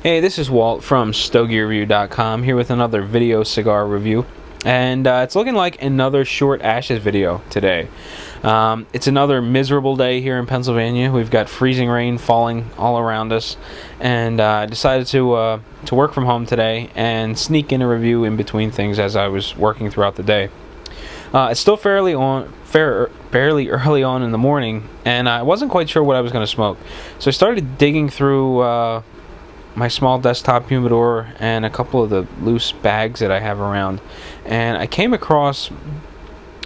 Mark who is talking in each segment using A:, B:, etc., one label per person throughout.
A: Hey, this is Walt from StogieReview.com here with another video cigar review. And it's looking like another short ashes video today. It's another miserable day here in Pennsylvania. We've got freezing rain falling all around us, and I decided to work from home today and sneak in a review in between things as I was working throughout the day. It's still fairly early on in the morning, and I wasn't quite sure what I was going to smoke. So I started digging through my small desktop humidor and a couple of the loose bags that I have around, and I came across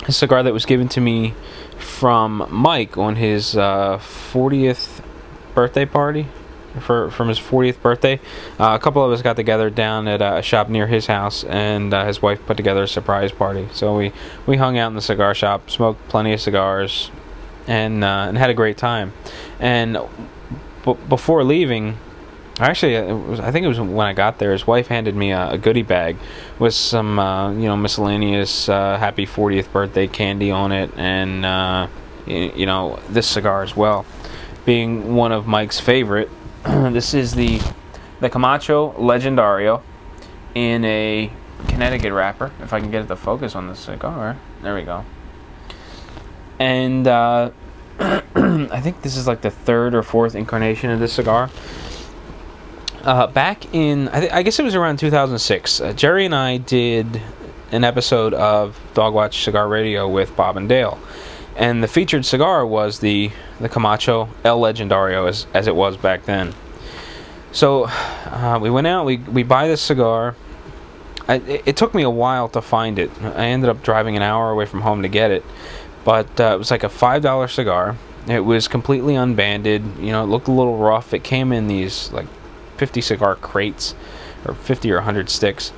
A: a cigar that was given to me from Mike on his 40th birthday party. From his 40th birthday, a couple of us got together down at a shop near his house, and his wife put together a surprise party. So we hung out in the cigar shop, smoked plenty of cigars, and had a great time. And before leaving, actually, I think it was when I got there, his wife handed me a goodie bag with some miscellaneous happy 40th birthday candy on it, and this cigar as well, being one of Mike's favorite. This is the Camacho Legendario in a Connecticut wrapper. If I can get it to focus on the cigar. There we go. And I think this is like the third or fourth incarnation of this cigar. Back in, I guess it was around 2006, Jerry and I did an episode of Dogwatch Cigar Radio with Bob and Dale. And the featured cigar was the Camacho El Legendario, as it was back then. So we went out, we buy this cigar. It took me a while to find it. I ended up driving an hour away from home to get it. But it was like a $5 cigar. It was completely unbanded. It looked a little rough. It came in these like 50 cigar crates, or 50 or 100 sticks.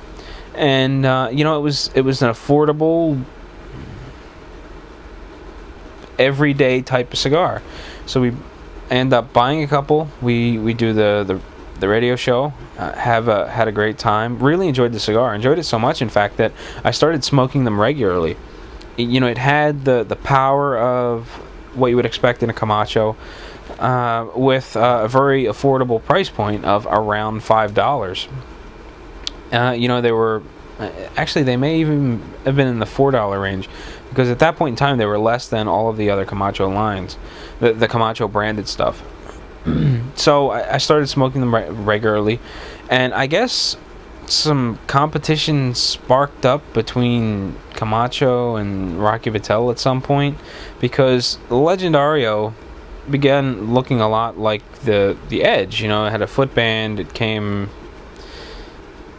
A: And it was an affordable, everyday type of cigar. So we end up buying a couple. We do the radio show, had a great time, really enjoyed the cigar, enjoyed it so much in fact that I started smoking them regularly. It had the power of what you would expect in a Camacho, with a very affordable price point of around $5. They were actually, they may even have been in the $4 range, because at that point in time they were less than all of the other Camacho lines, the Camacho branded stuff. So I started smoking them regularly, and I guess some competition sparked up between Camacho and Rocky Patel at some point, because the Legendario began looking a lot like the Edge. It had a footband. It came,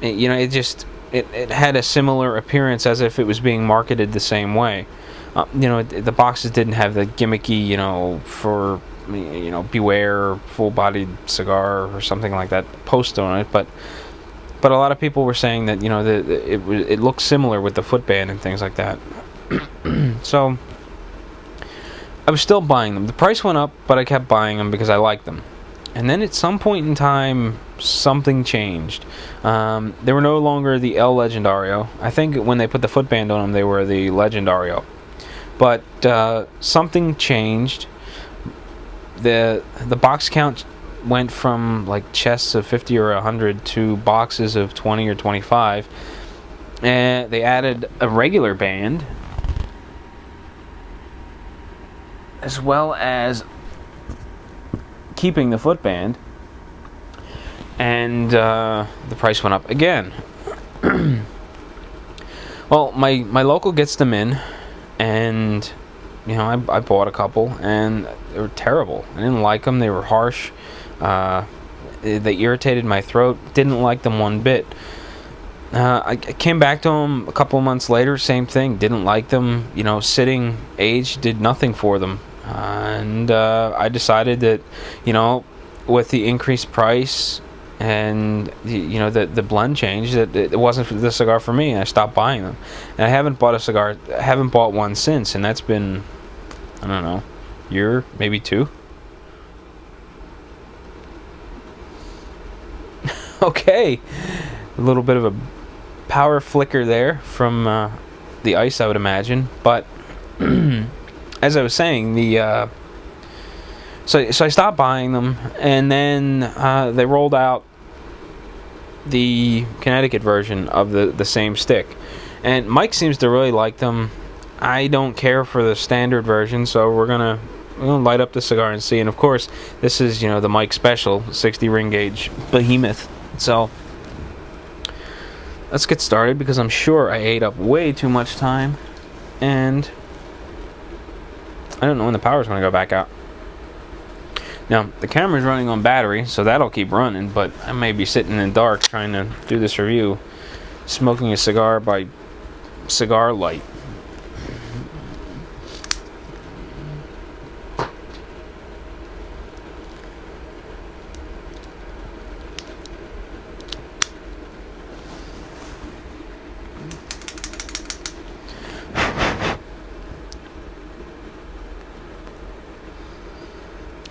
A: it had a similar appearance, as if it was being marketed the same way. The boxes didn't have the gimmicky, for beware full-bodied cigar or something like that post on it, but a lot of people were saying that it looked similar with the footband and things like that. So I was still buying them. The price went up, but I kept buying them because I liked them. And then at some point in time, something changed. They were no longer the El Legendario. I think when they put the footband on them, they were the Legendario. But something changed. The box count went from like chests of 50 or 100 to boxes of 20 or 25. And they added a regular band, as well as keeping the footband, and the price went up again. Well, my local gets them in, and I bought a couple, and they were terrible. I didn't like them. They were harsh. They irritated my throat. Didn't like them one bit. I came back to them a couple of months later, same thing. Didn't like them. Sitting age did nothing for them. And I decided that, with the increased price and the blend change, that it wasn't the cigar for me, and I stopped buying them. And I haven't bought one since, and that's been, I don't know, year, maybe two. Okay, a little bit of a power flicker there from the ice, I would imagine, but as I was saying, so I stopped buying them, and then they rolled out the Connecticut version of the same stick. And Mike seems to really like them. I don't care for the standard version, so we're gonna light up the cigar and see. And of course, this is, the Mike Special 60 ring gauge behemoth. So let's get started, because I'm sure I ate up way too much time, and I don't know when the power's going to go back out. Now, the camera's running on battery, so that'll keep running, but I may be sitting in the dark trying to do this review, smoking a cigar by cigar light.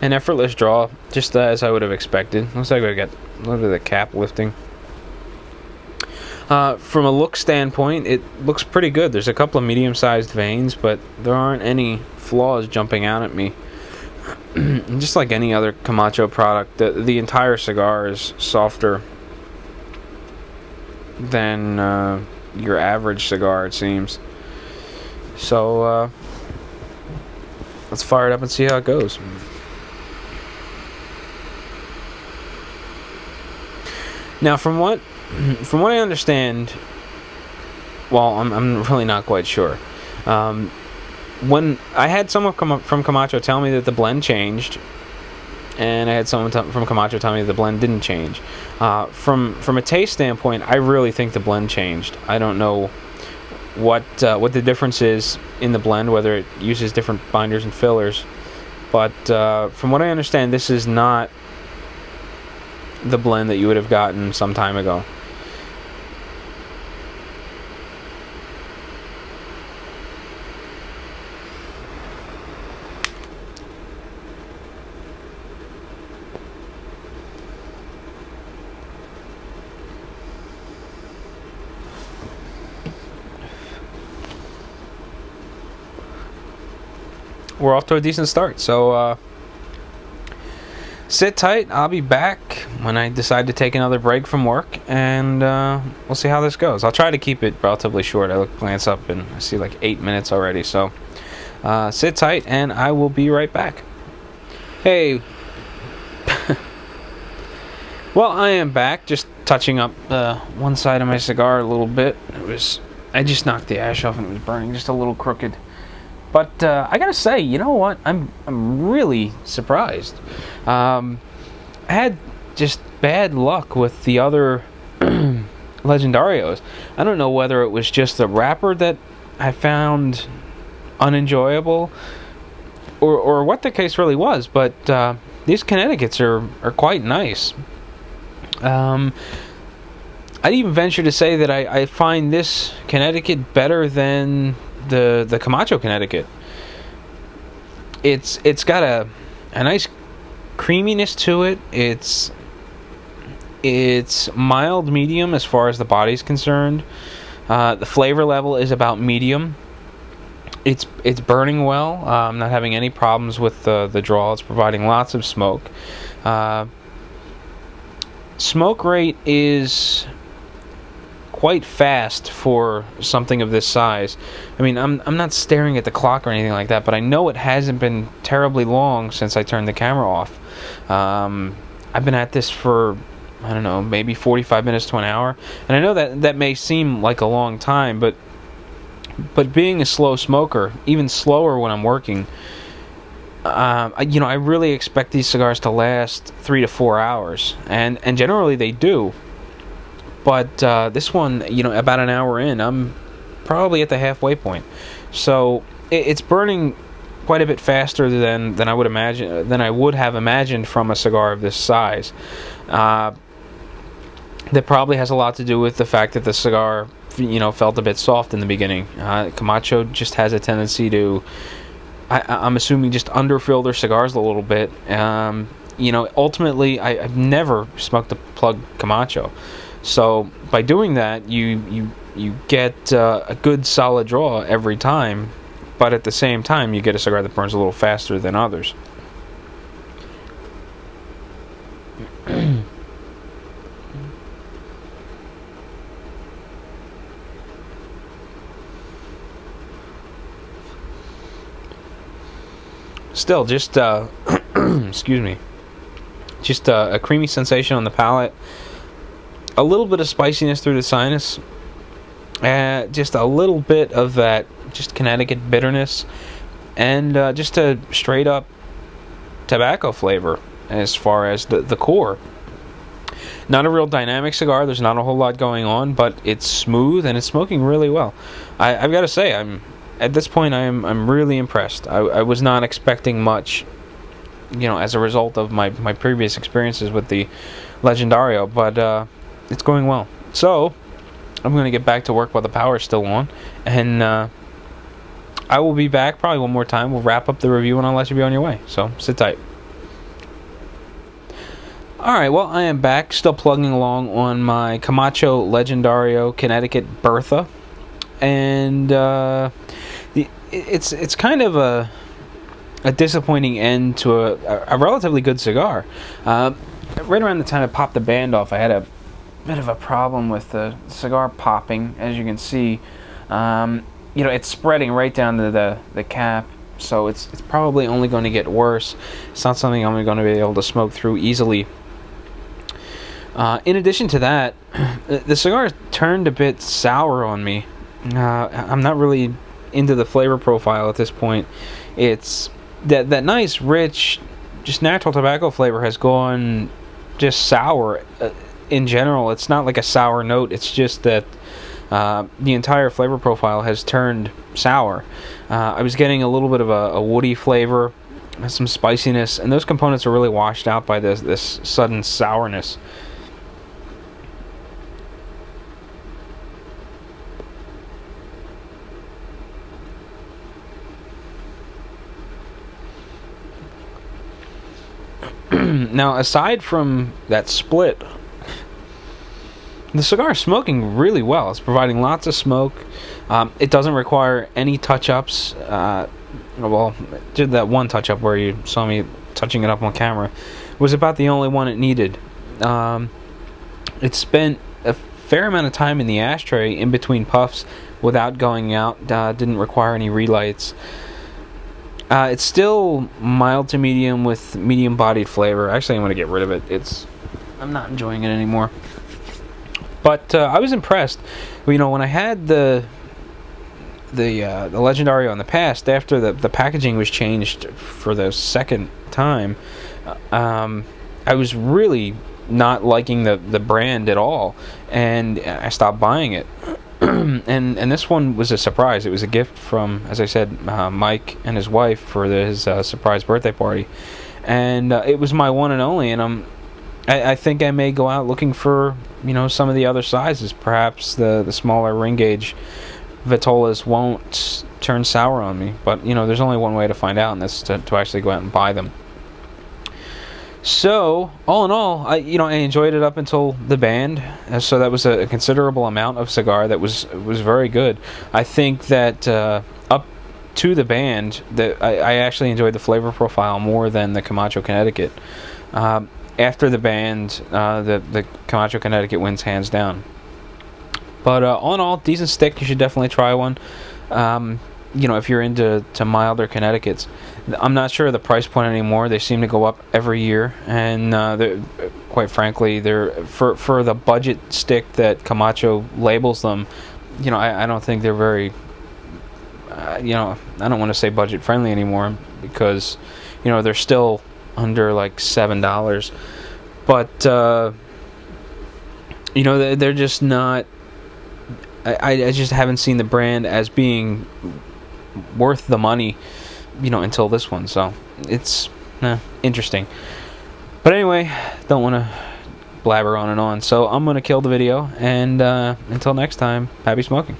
A: An effortless draw, just as I would have expected. Looks like we got a little bit of the cap lifting. From a look standpoint, it looks pretty good. There's a couple of medium-sized veins, but there aren't any flaws jumping out at me. Just like any other Camacho product, the entire cigar is softer than your average cigar, it seems. So let's fire it up and see how it goes. Now, from what I understand, well, I'm really not quite sure. When I had someone come up from Camacho tell me that the blend changed, and I had someone from Camacho tell me that the blend didn't change. From a taste standpoint, I really think the blend changed. I don't know what the difference is in the blend, whether it uses different binders and fillers, but from what I understand, this is not the blend that you would have gotten some time ago. We're off to a decent start, so sit tight. I'll be back when I decide to take another break from work, and we'll see how this goes. I'll try to keep it relatively short. I glance up and I see like 8 minutes already, so sit tight and I will be right back. Hey. Well, I am back, just touching up one side of my cigar a little bit. I just knocked the ash off and it was burning just a little crooked. But I gotta say, you know what? I'm really surprised. I had just bad luck with the other Legendarios. I don't know whether it was just the wrapper that I found unenjoyable, or what the case really was. But these Connecticut's are quite nice. I'd even venture to say that I find this Connecticut better than the Camacho Connecticut. It's got a nice creaminess to it. It's mild medium as far as the body's concerned. The flavor level is about medium. It's burning well. I'm not having any problems with the draw. It's providing lots of smoke. Smoke rate is quite fast for something of this size. I mean, I'm not staring at the clock or anything like that, but I know it hasn't been terribly long since I turned the camera off. I've been at this for, I don't know, maybe 45 minutes to an hour, and I know that may seem like a long time, but being a slow smoker, even slower when I'm working, I really expect these cigars to last 3 to 4 hours, and generally they do. But this one, about an hour in, I'm probably at the halfway point. So it's burning quite a bit faster than I would have imagined from a cigar of this size. That probably has a lot to do with the fact that the cigar, felt a bit soft in the beginning. Camacho just has a tendency to, I'm assuming, just underfill their cigars a little bit. Ultimately, I've never smoked a plug Camacho. So by doing that, you get a good solid draw every time, but at the same time, you get a cigar that burns a little faster than others. still, just excuse me, just a creamy sensation on the palate, a little bit of spiciness through the sinus, just a little bit of that just Connecticut bitterness, and just a straight up tobacco flavor as far as the core. Not a real dynamic cigar. There's not a whole lot going on, but it's smooth and it's smoking really well. I've got to say, at this point I'm really impressed. I was not expecting much, as a result of my previous experiences with the Legendario, but it's going well. So I'm going to get back to work while the power's still on, and I will be back probably one more time. We'll wrap up the review and I'll let you be on your way. So sit tight. Alright, well, I am back, still plugging along on my Camacho Legendario Connecticut Bertha. And it's kind of a disappointing end to a relatively good cigar. Right around the time I popped the band off, I had a bit of a problem with the cigar popping, as you can see. It's spreading right down to the cap, so it's probably only going to get worse. It's not something I'm going to be able to smoke through easily. In addition to that, the cigar turned a bit sour on me. I'm not really into the flavor profile at this point. It's that nice, rich, just natural tobacco flavor has gone just sour. In general, it's not like a sour note. It's just that the entire flavor profile has turned sour. I was getting a little bit of a woody flavor, some spiciness, and those components are really washed out by this sudden sourness. Now, aside from that split, the cigar is smoking really well. It's providing lots of smoke. It doesn't require any touch-ups. Well, did that one touch-up where you saw me touching it up on camera. Was about the only one it needed. It spent a fair amount of time in the ashtray in between puffs without going out. Didn't require any relights. It's still mild to medium with medium-bodied flavor. Actually, I'm going to get rid of it. I'm not enjoying it anymore. But I was impressed. When I had the Legendario in the past, after the packaging was changed for the second time, I was really not liking the brand at all, and I stopped buying it. and this one was a surprise. It was a gift from, as I said, Mike and his wife for his surprise birthday party, and it was my one and only. And I think I may go out looking for some of the other sizes. Perhaps the smaller ring gauge Vitolas won't turn sour on me, but there's only one way to find out, and that's to actually go out and buy them. So, all in all, I enjoyed it up until the band. So that was a considerable amount of cigar that was very good. I think that up to the band, that I actually enjoyed the flavor profile more than the Camacho Connecticut. After the band, the Camacho Connecticut wins hands down. But all in all, decent stick. You should definitely try one. If you're into milder Connecticut's. I'm not sure of the price point anymore. They seem to go up every year, and quite frankly, they're for the budget stick that Camacho labels them. I don't think they're very. I don't want to say budget friendly anymore, because they're still under like $7, but they're just not. I just haven't seen the brand as being worth the money, until this one. So it's interesting. But anyway, don't want to blabber on and on. So I'm going to kill the video, and until next time, happy smoking.